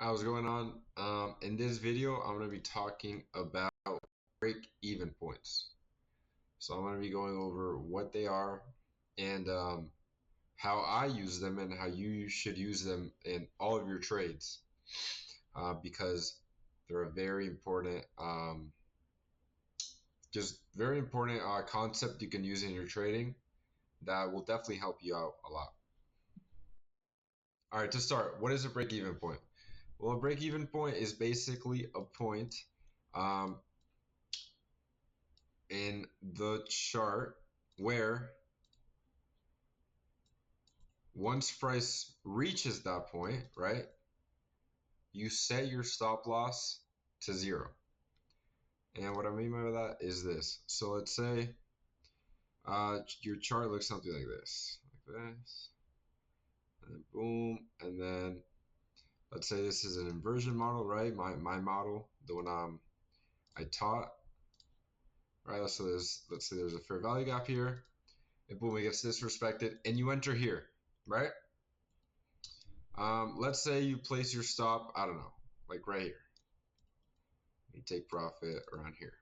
How's going on? In this video, I'm going to be talking about break-even points. So I'm going to be going over what they are and how I use them and how you should use them in all of your trades because they're a very important, just very important concept you can use in your trading that will definitely help you out a lot. All right, to start, what is a break-even point? Well, a break-even point is basically a point um, in the chart where once price reaches that point, right, you set your stop loss to 0. And what I mean by that is this. So let's say your chart looks something like this, and then boom, and then let's say this is an inversion model, right? My model, the one I taught, right? So let's say there's a fair value gap here, and boom, it gets disrespected, and you enter here, right? Let's say you place your stop, I don't know, like right here. You take profit around here.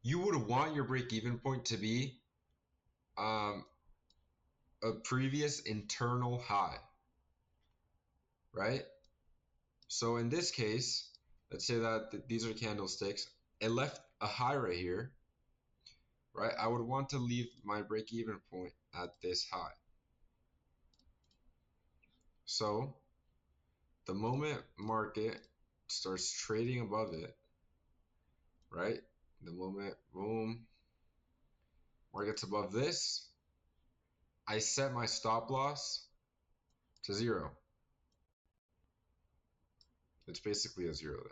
You would want your break-even point to be a previous internal high, right? So in this case, let's say that these are candlesticks. It left a high right here, right? I would want to leave my break-even point at this high. So the moment market starts trading above it, right? The moment, boom, market's above this, I set my stop loss to 0. It's basically a 0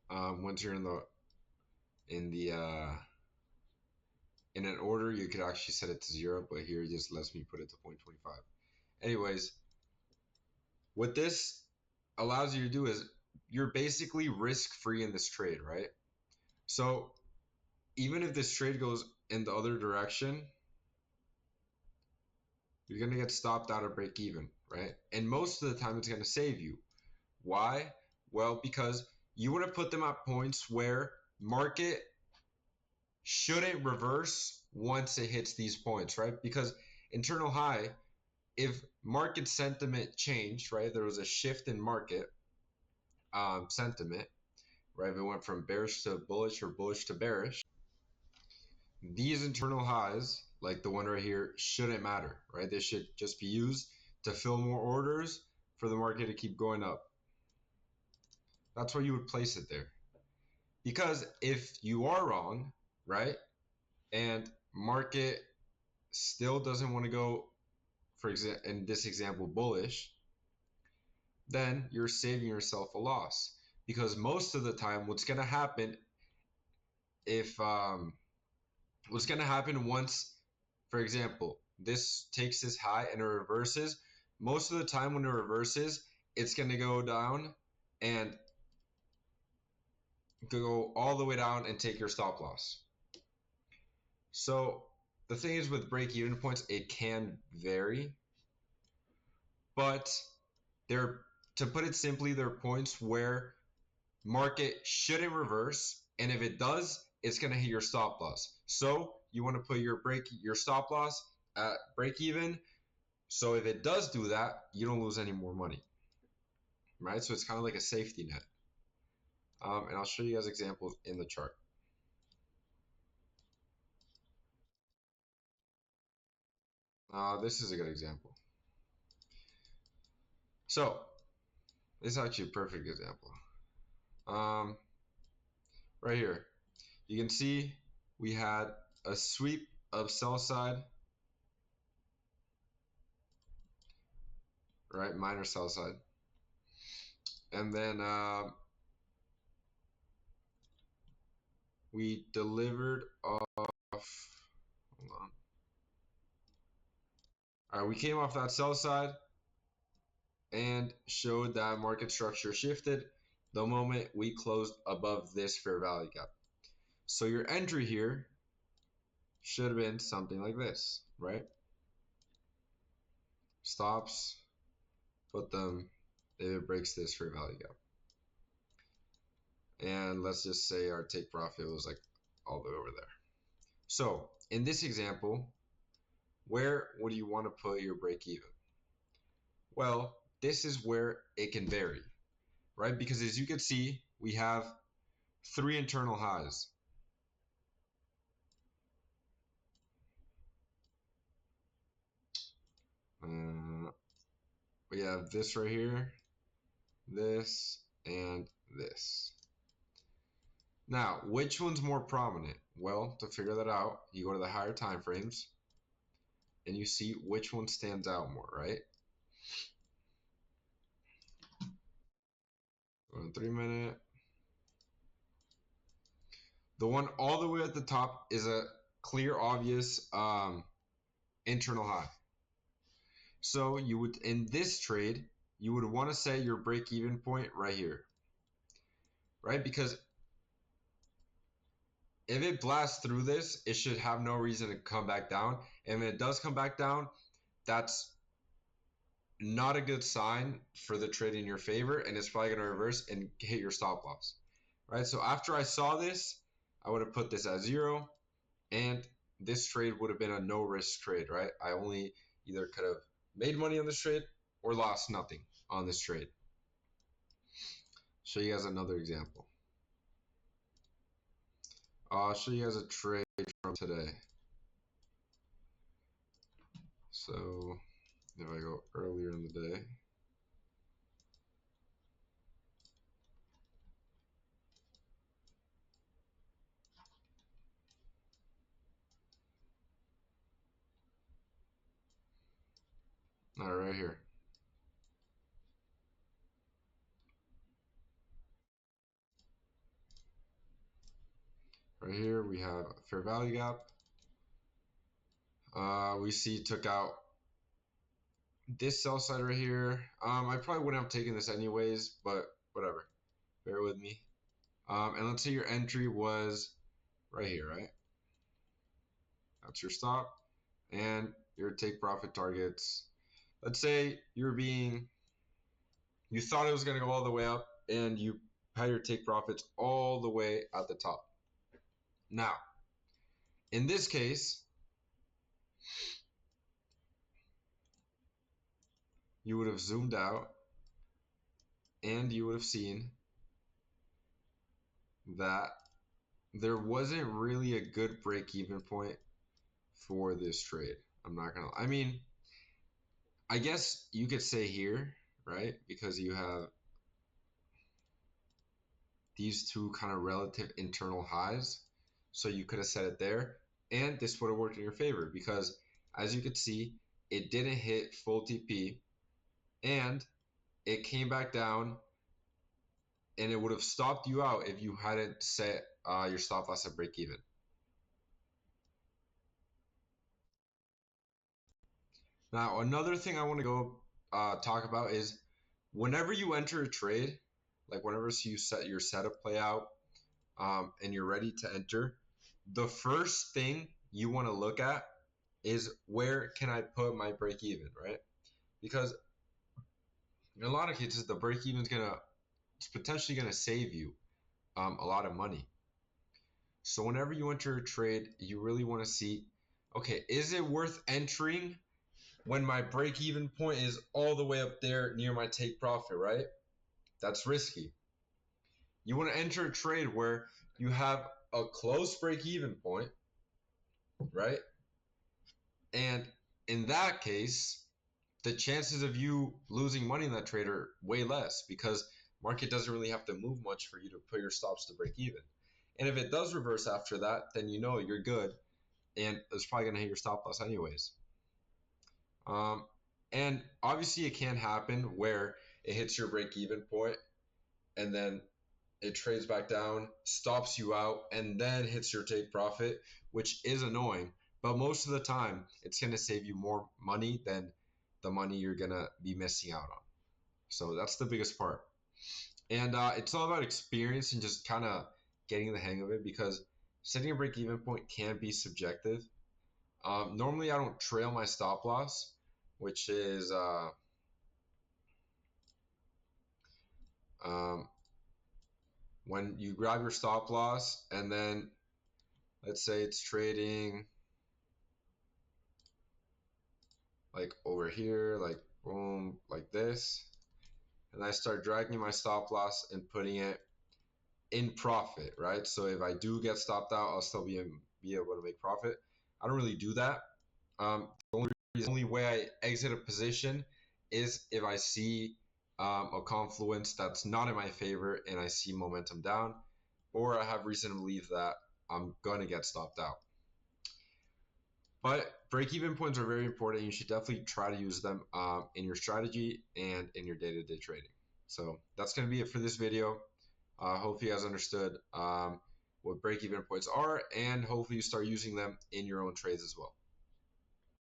there. Once you're in an order, you could actually set it to 0, but here it just lets me put it to 0.25. Anyways, what this allows you to do is you're basically risk-free in this trade, right? So even if this trade goes in the other direction, you're going to get stopped out of break even, right? And most of the time it's going to save you. Why? Well, because you want to put them at points where market shouldn't reverse once it hits these points, right? Because internal high, if market sentiment changed, right? There was a shift in market sentiment, right? If it went from bearish to bullish or bullish to bearish, these internal highs, like the one right here, shouldn't matter, right? They should just be used to fill more orders for the market to keep going up. That's why you would place it there. Because if you are wrong, right, and market still doesn't want to go, for example, in this example, bullish, then you're saving yourself a loss. Because most of the time, what's going to happen if what's going to happen once, for example, this takes this high and it reverses, most of the time when it reverses, it's going to go down and go all the way down and take your stop loss. So the thing is with break-even points, it can vary, but they're, to put it simply, they're points where market shouldn't reverse, and if it does, it's going to hit your stop loss. So you want to put your stop loss at break even. So if it does do that, you don't lose any more money, right? So it's kind of like a safety net. And I'll show you guys examples in the chart. This is a good example. So this is actually a perfect example. Right here, you can see we had a sweep of sell side, right? Minor sell side. And then we delivered off, hold on. All right, we came off that sell side and showed that market structure shifted the moment we closed above this fair value gap. So your entry here should have been something like this, right? stops, put them if it breaks this fair value gap. And let's just say our take profit was like all the way over there. So in this example, where would you want to put your break even? Well, this is where it can vary, right? Because as you can see, we have 3 internal highs. We have this right here, this, and this. Now, which one's more prominent? Well, to figure that out, you go to the higher time frames and you see which one stands out more, right? Go to 3-minute. The one all the way at the top is a clear, obvious internal high. So you would, in this trade, you would want to set your break-even point right here, right? Because if it blasts through this, it should have no reason to come back down. And when it does come back down, that's not a good sign for the trade in your favor, and it's probably going to reverse and hit your stop loss, right? So after I saw this, I would have put this at 0, and this trade would have been a no risk trade, right? I only either could have made money on this trade or lost nothing on this trade. Show you guys another example. I'll show you guys a trade from today. So if I go earlier in the day, all right, right here. Right here we have a fair value gap. We see took out this sell side right here. I probably wouldn't have taken this anyways, but whatever. Bear with me. And let's say your entry was right here, right? That's your stop and your take profit targets. Let's say you thought it was going to go all the way up and you had your take profits all the way at the top. Now, in this case, you would have zoomed out and you would have seen that there wasn't really a good break-even point for this trade. I'm not gonna, I mean, I guess you could say here, right? Because you have these two kind of relative internal highs. So you could have set it there and this would have worked in your favor because as you could see, it didn't hit full TP and it came back down and it would have stopped you out if you hadn't set your stop loss at break even. Now, another thing I want to go talk about is whenever you enter a trade, like whenever you set your setup play out and you're ready to enter, the first thing you want to look at is where can I put my break even, right? Because in a lot of cases, the break even is it's potentially gonna save you a lot of money. So whenever you enter a trade, you really want to see, okay, is it worth entering when my break even point is all the way up there near my take profit, right? That's risky. You want to enter a trade where you have a close break even point, right? And in that case, the chances of you losing money in that trade are way less because market doesn't really have to move much for you to put your stops to break even. And if it does reverse after that, then you know you're good and it's probably going to hit your stop loss anyways. And obviously it can happen where it hits your break even point and then it trades back down, stops you out, and then hits your take profit, which is annoying. But most of the time, it's going to save you more money than the money you're going to be missing out on. So that's the biggest part. And it's all about experience and just kind of getting the hang of it because setting a break-even point can be subjective. Normally, I don't trail my stop loss, which is when you grab your stop loss and then let's say it's trading like over here, like boom, like this, and I start dragging my stop loss and putting it in profit, right? So if I do get stopped out, I'll still be able to make profit. I don't really do that. The only way I exit a position is if I see a confluence that's not in my favor and I see momentum down, or I have reason to believe that I'm going to get stopped out. But break-even points are very important. You should definitely try to use them in your strategy and in your day-to-day trading. So that's going to be it for this video. Hope you guys understood what break-even points are, and hopefully you start using them in your own trades as well.